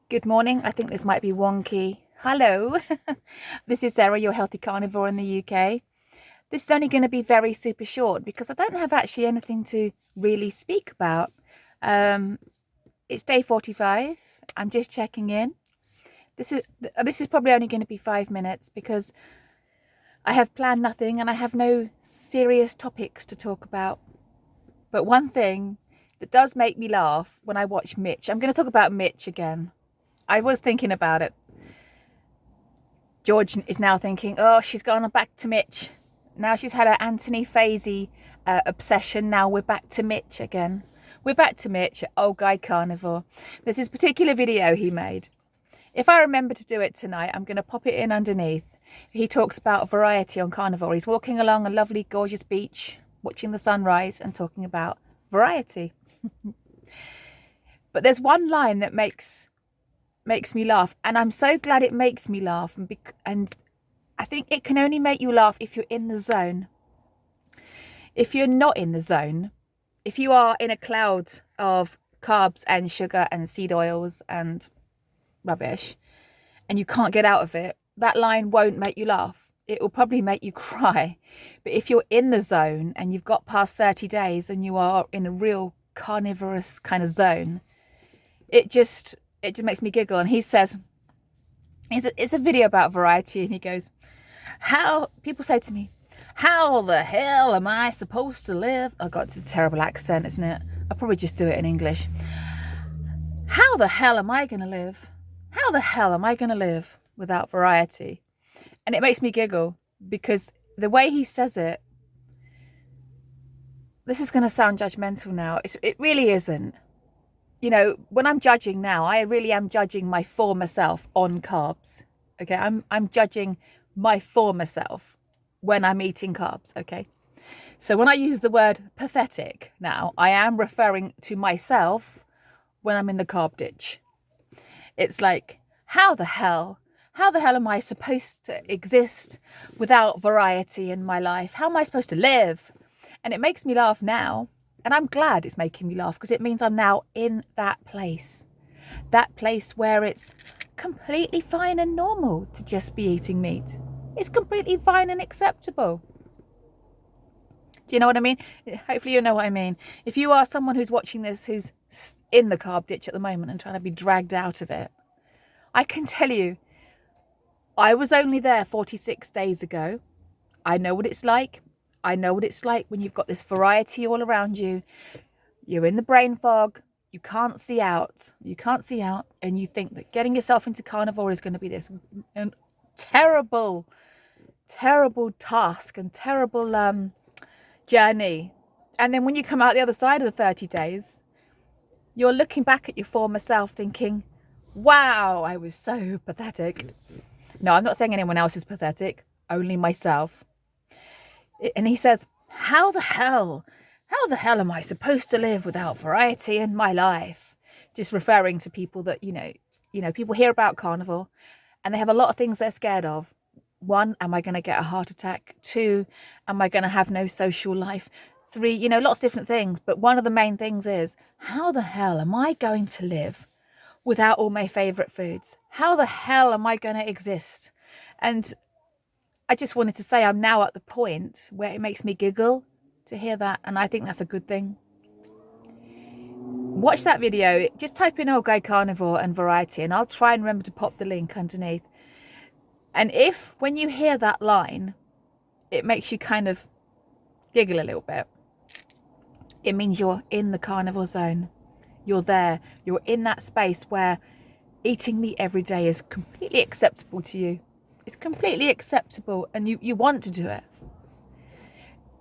Good morning. I think this might be wonky. Hello. This is Sarah, your healthy carnivore in the UK. This is only going to be very super short because I don't have actually anything to really speak about. Um, it's day 45. I'm just checking in. This is probably only going to be 5 minutes because I have planned nothing and I have no serious topics to talk about. But one thing that does make me laugh when I watch Mitch, I'm going to talk about Mitch again. I was thinking about it. George is now thinking, oh, she's gone back to Mitch. Now she's had her Anthony Faisy obsession. Now we're back to Mitch again. We're back to Mitch, Old Guy Carnivore. There's this particular video he made. If I remember to do it tonight, I'm going to pop it in underneath. He talks about variety on Carnivore. He's walking along a lovely, gorgeous beach, watching the sunrise and talking about variety. But there's one line that makes me laugh, and I'm so glad it makes me laugh, and I think it can only make you laugh if you're in the zone. If you're not in the zone, if you are in a cloud of carbs and sugar and seed oils and rubbish and you can't get out of it, that line won't make you laugh. It will probably make you cry. But if you're in the zone and you've got past 30 days and you are in a real carnivorous kind of zone, it just makes me giggle. And he says, it's a video about variety, and he goes, people say to me, how the hell am I supposed to live? Oh God, it's a terrible accent, isn't it? I'll probably just do it in English. How the hell am I going to live? How the hell am I going to live without variety? And it makes me giggle because the way he says it, this is going to sound judgmental now. It really isn't. You know, when I'm judging now, I really am judging my former self on carbs. Okay, I'm judging my former self when I'm eating carbs. Okay, so when I use the word pathetic now, I am referring to myself when I'm in the carb ditch. It's like, how the hell am I supposed to exist without variety in my life? How am I supposed to live? And it makes me laugh now. And I'm glad it's making me laugh because it means I'm now in that place where it's completely fine and normal to just be eating meat. It's completely fine and acceptable. Do you know what I mean? Hopefully you know what I mean. If you are someone who's watching this, who's in the carb ditch at the moment and trying to be dragged out of it, I can tell you, I was only there 46 days ago. I know what it's like. I know what it's like when you've got this variety all around you. You're in the brain fog. You can't see out. And you think that getting yourself into carnivore is going to be this terrible, terrible task and terrible journey. And then when you come out the other side of the 30 days, you're looking back at your former self thinking, wow, I was so pathetic. No, I'm not saying anyone else is pathetic, only myself. And he says, how the hell am I supposed to live without variety in my life? Just referring to people that, you know, people hear about carnivore and they have a lot of things they're scared of. 1, am I going to get a heart attack? 2, am I going to have no social life? 3, you know, lots of different things. But one of the main things is, how the hell am I going to live without all my favorite foods? How the hell am I going to exist? And I just wanted to say I'm now at the point where it makes me giggle to hear that. And I think that's a good thing. Watch that video. Just type in Old Guy Carnivore and variety, and I'll try and remember to pop the link underneath. And if, when you hear that line, it makes you kind of giggle a little bit, it means you're in the carnivore zone. You're there. You're in that space where eating meat every day is completely acceptable to you. It's completely acceptable, and you want to do it.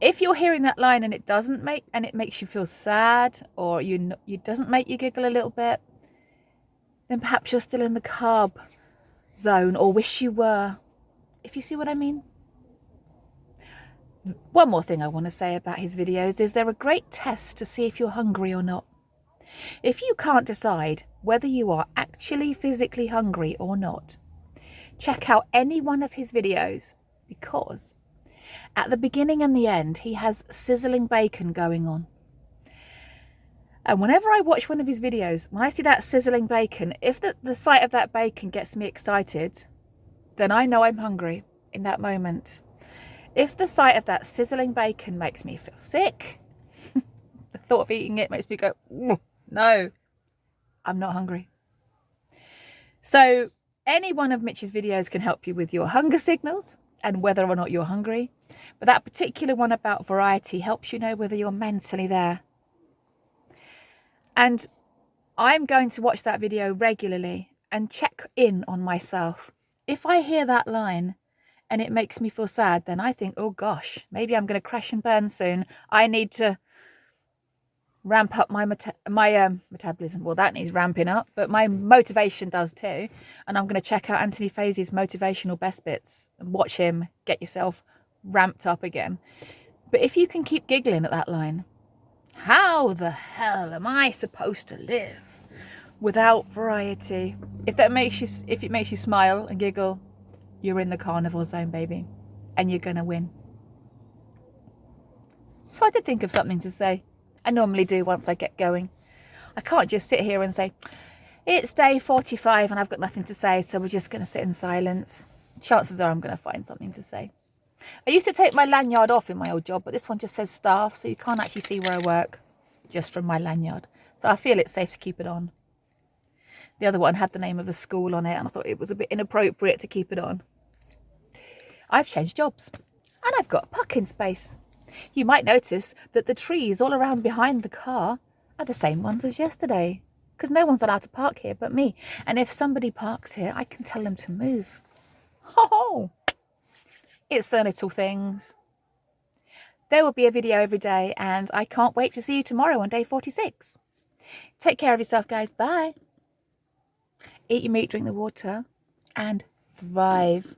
If you're hearing that line and it makes you feel sad, or it doesn't make you giggle a little bit, then perhaps you're still in the carb zone, or wish you were, if you see what I mean. One more thing I want to say about his videos is they're a great test to see if you're hungry or not. If you can't decide whether you are actually physically hungry or not, check out any one of his videos, because at the beginning and the end, he has sizzling bacon going on. And whenever I watch one of his videos, when I see that sizzling bacon, if the sight of that bacon gets me excited, then I know I'm hungry in that moment. If the sight of that sizzling bacon makes me feel sick, the thought of eating it makes me go, no, I'm not hungry. So any one of Mitch's videos can help you with your hunger signals and whether or not you're hungry. But that particular one about variety helps you know whether you're mentally there. And I'm going to watch that video regularly and check in on myself. If I hear that line and it makes me feel sad, then I think, oh gosh, maybe I'm going to crash and burn soon. I need to ramp up my metabolism. Well, that needs ramping up, but my motivation does too. And I'm going to check out Anthony Faisey's motivational best bits and watch him get yourself ramped up again. But if you can keep giggling at that line, how the hell am I supposed to live without variety? If it makes you smile and giggle, you're in the carnivore zone, baby, and you're gonna win. So I did think of something to say. I normally do once I get going. I can't just sit here and say, it's day 45 and I've got nothing to say, so we're just going to sit in silence. Chances are I'm going to find something to say. I used to take my lanyard off in my old job, but this one just says staff, so you can't actually see where I work just from my lanyard. So I feel it's safe to keep it on. The other one had the name of the school on it, and I thought it was a bit inappropriate to keep it on. I've changed jobs, and I've got a parking space. You might notice that the trees all around behind the car are the same ones as yesterday, because no one's allowed to park here but me. And if somebody parks here, I can tell them to move. Ho! It's the little things. There will be a video every day, and I can't wait to see you tomorrow on day 46. Take care of yourself, guys. Bye. Eat your meat, drink the water, and thrive.